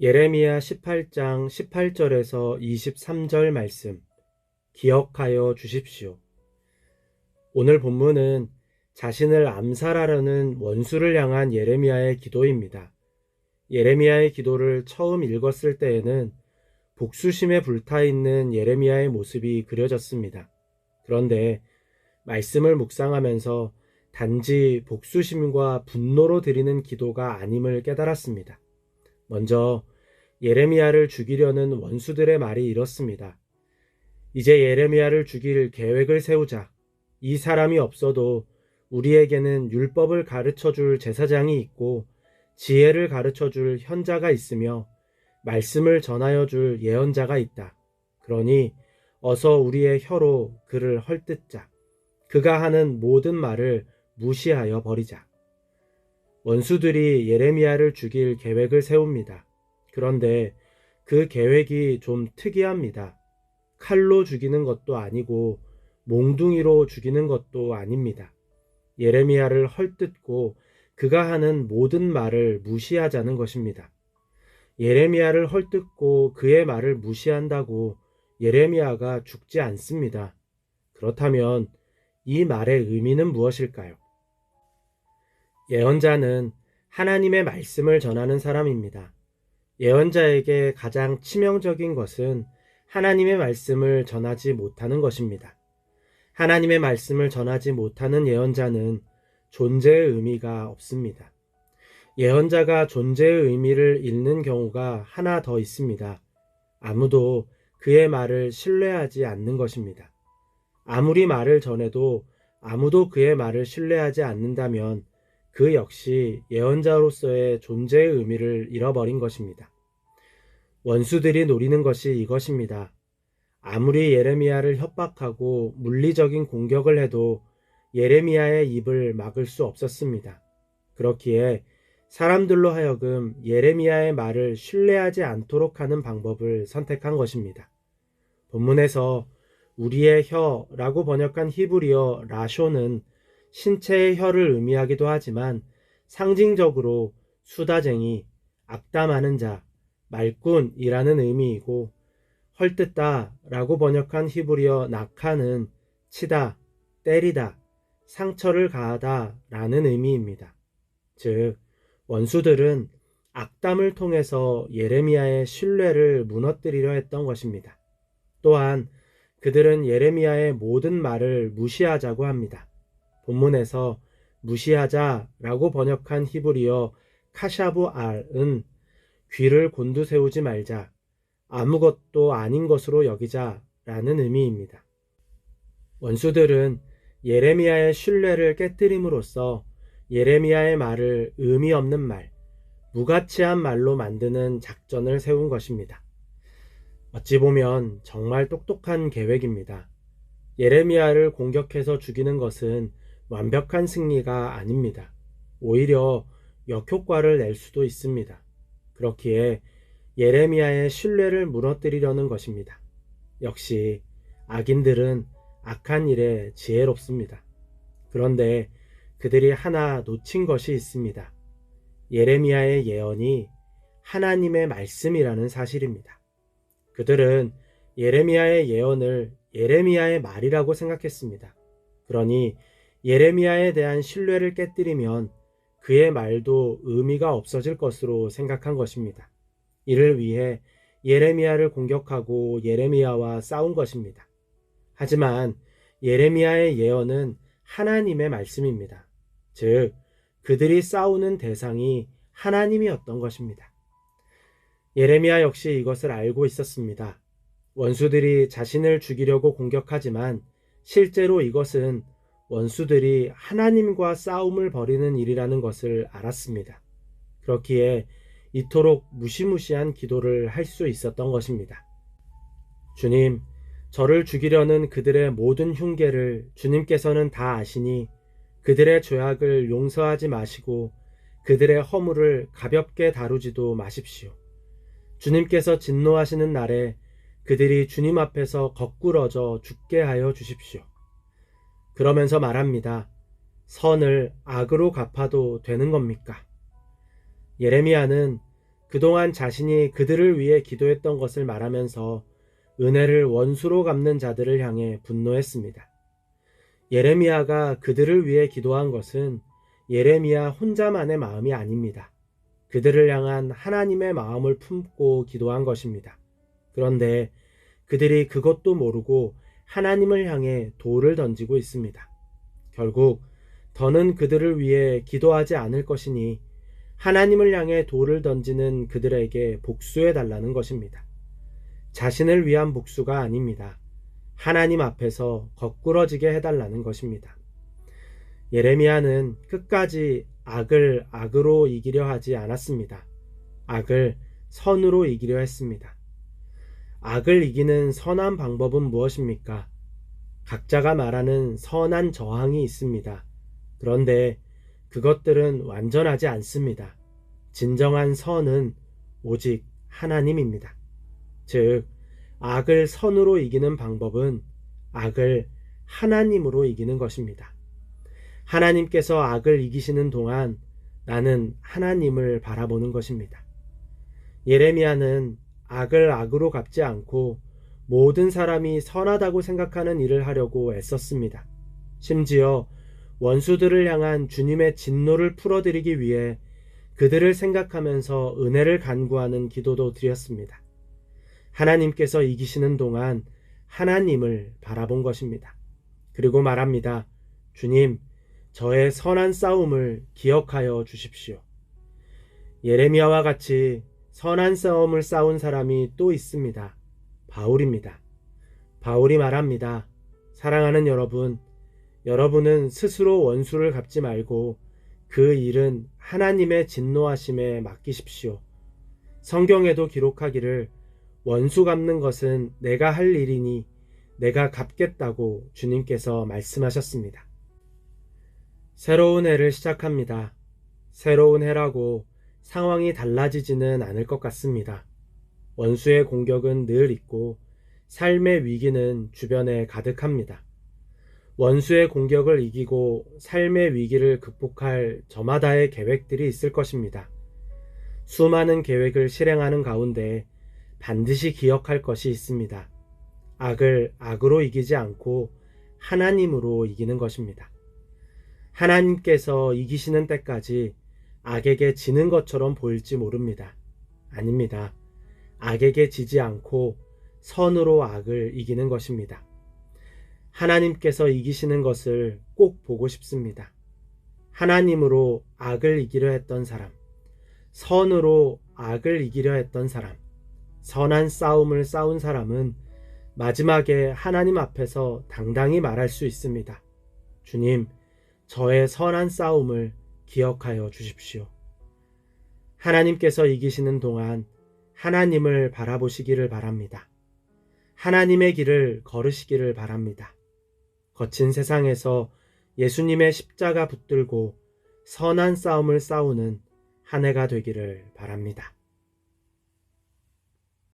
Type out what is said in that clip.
예레미야 18장 18절에서 23절 말씀 기억하여 주십시오. 오늘 본문은 자신을 암살하려는 원수를 향한 예레미야의 기도입니다. 예레미야의 기도를 처음 읽었을 때에는 복수심에 불타있는 예레미야의 모습이 그려졌습니다. 그런데 말씀을 묵상하면서 단지 복수심과 분노로 드리는 기도가 아님을 깨달았습니다. 먼저 예레미야를 죽이려는 원수들의 말이 이렇습니다. 이제 예레미야를 죽일 계획을 세우자. 이 사람이 없어도 우리에게는 율법을 가르쳐줄 제사장이 있고 지혜를 가르쳐줄 현자가 있으며 말씀을 전하여 줄 예언자가 있다. 그러니 어서 우리의 혀로 그를 헐뜯자. 그가 하는 모든 말을 무시하여 버리자. 원수들이 예레미야를 죽일 계획을 세웁니다. 그런데 그 계획이 좀 특이합니다. 칼로 죽이는 것도 아니고 몽둥이로 죽이는 것도 아닙니다. 예레미야를 헐뜯고 그가 하는 모든 말을 무시하자는 것입니다. 예레미야를 헐뜯고 그의 말을 무시한다고 예레미야가 죽지 않습니다. 그렇다면 이 말의 의미는 무엇일까요? 예언자는 하나님의 말씀을 전하는 사람입니다. 예언자에게 가장 치명적인 것은 하나님의 말씀을 전하지 못하는 것입니다. 하나님의 말씀을 전하지 못하는 예언자는 존재의 의미가 없습니다. 예언자가 존재의 의미를 잃는 경우가 하나 더 있습니다. 아무도 그의 말을 신뢰하지 않는 것입니다. 아무리 말을 전해도 아무도 그의 말을 신뢰하지 않는다면 그 역시 예언자로서의 존재의 의미를 잃어버린 것입니다. 원수들이 노리는 것이 이것입니다. 아무리 예레미야를 협박하고 물리적인 공격을 해도 예레미야의 입을 막을 수 없었습니다. 그렇기에 사람들로 하여금 예레미야의 말을 신뢰하지 않도록 하는 방법을 선택한 것입니다. 본문에서 우리의 혀라고 번역한 히브리어 라쇼는 신체의 혀를 의미하기도 하지만 상징적으로 수다쟁이, 악담하는 자, 말꾼이라는 의미이고 헐뜯다 라고 번역한 히브리어 낙하는 치다, 때리다, 상처를 가하다 라는 의미입니다. 즉 원수들은 악담을 통해서 예레미야의 신뢰를 무너뜨리려 했던 것입니다. 또한 그들은 예레미야의 모든 말을 무시하자고 합니다. 본문에서 무시하자라고 번역한 히브리어 카샤부 알은 귀를 곤두세우지 말자, 아무것도 아닌 것으로 여기자라는 의미입니다. 원수들은 예레미야의 신뢰를 깨뜨림으로써 예레미야의 말을 의미 없는 말, 무가치한 말로 만드는 작전을 세운 것입니다. 어찌 보면 정말 똑똑한 계획입니다. 예레미야를 공격해서 죽이는 것은 완벽한 승리가 아닙니다. 오히려 역효과를 낼 수도 있습니다. 그렇기에 예레미야의 신뢰를 무너뜨리려는 것입니다. 역시 악인들은 악한 일에 지혜롭습니다. 그런데 그들이 하나 놓친 것이 있습니다. 예레미야의 예언이 하나님의 말씀이라는 사실입니다. 그들은 예레미야의 예언을 예레미야의 말이라고 생각했습니다. 그러니 예레미야에 대한 신뢰를 깨뜨리면 그의 말도 의미가 없어질 것으로 생각한 것입니다. 이를 위해 예레미야를 공격하고 예레미야와 싸운 것입니다. 하지만 예레미야의 예언은 하나님의 말씀입니다. 즉, 그들이 싸우는 대상이 하나님이었던 것입니다. 예레미야 역시 이것을 알고 있었습니다. 원수들이 자신을 죽이려고 공격하지만 실제로 이것은 원수들이 하나님과 싸움을 벌이는 일이라는 것을 알았습니다. 그렇기에 이토록 무시무시한 기도를 할 수 있었던 것입니다. 주님, 저를 죽이려는 그들의 모든 흉계를 주님께서는 다 아시니 그들의 죄악을 용서하지 마시고 그들의 허물을 가볍게 다루지도 마십시오. 주님께서 진노하시는 날에 그들이 주님 앞에서 거꾸러져 죽게 하여 주십시오. 그러면서 말합니다. 선을 악으로 갚아도 되는 겁니까? 예레미야는 그동안 자신이 그들을 위해 기도했던 것을 말하면서 은혜를 원수로 갚는 자들을 향해 분노했습니다. 예레미야가 그들을 위해 기도한 것은 예레미야 혼자만의 마음이 아닙니다. 그들을 향한 하나님의 마음을 품고 기도한 것입니다. 그런데 그들이 그것도 모르고 하나님을 향해 돌을 던지고 있습니다. 결국 더는 그들을 위해 기도하지 않을 것이니 하나님을 향해 돌을 던지는 그들에게 복수해 달라는 것입니다. 자신을 위한 복수가 아닙니다. 하나님 앞에서 거꾸러지게 해달라는 것입니다. 예레미야는 끝까지 악을 악으로 이기려 하지 않았습니다. 악을 선으로 이기려 했습니다. 악을 이기는 선한 방법은 무엇입니까? 각자가 말하는 선한 저항이 있습니다. 그런데 그것들은 완전하지 않습니다. 진정한 선은 오직 하나님입니다. 즉, 악을 선으로 이기는 방법은 악을 하나님으로 이기는 것입니다. 하나님께서 악을 이기시는 동안 나는 하나님을 바라보는 것입니다. 예레미야는 악을 악으로 갚지 않고 모든 사람이 선하다고 생각하는 일을 하려고 애썼습니다. 심지어 원수들을 향한 주님의 진노를 풀어드리기 위해 그들을 생각하면서 은혜를 간구하는 기도도 드렸습니다. 하나님께서 이기시는 동안 하나님을 바라본 것입니다. 그리고 말합니다. 주님, 저의 선한 싸움을 기억하여 주십시오. 예레미야와 같이 선한 싸움을 싸운 사람이 또 있습니다. 바울입니다. 바울이 말합니다. 사랑하는 여러분, 여러분은 스스로 원수를 갚지 말고 그 일은 하나님의 진노하심에 맡기십시오. 성경에도 기록하기를 원수 갚는 것은 내가 할 일이니 내가 갚겠다고 주님께서 말씀하셨습니다. 새로운 해를 시작합니다. 새로운 해라고 상황이 달라지지는 않을 것 같습니다. 원수의 공격은 늘 있고 삶의 위기는 주변에 가득합니다. 원수의 공격을 이기고 삶의 위기를 극복할 저마다의 계획들이 있을 것입니다. 수많은 계획을 실행하는 가운데 반드시 기억할 것이 있습니다. 악을 악으로 이기지 않고 하나님으로 이기는 것입니다. 하나님께서 이기시는 때까지 악에게 지는 것처럼 보일지 모릅니다. 아닙니다. 악에게 지지 않고 선으로 악을 이기는 것입니다. 하나님께서 이기시는 것을 꼭 보고 싶습니다. 하나님으로 악을 이기려 했던 사람, 선으로 악을 이기려 했던 사람, 선한 싸움을 싸운 사람은 마지막에 하나님 앞에서 당당히 말할 수 있습니다. 주님, 저의 선한 싸움을 기억하여 주십시오. 하나님께서 이기시는 동안 하나님을 바라보시기를 바랍니다. 하나님의 길을 걸으시기를 바랍니다. 거친 세상에서 예수님의 십자가 붙들고 선한 싸움을 싸우는 한 해가 되기를 바랍니다.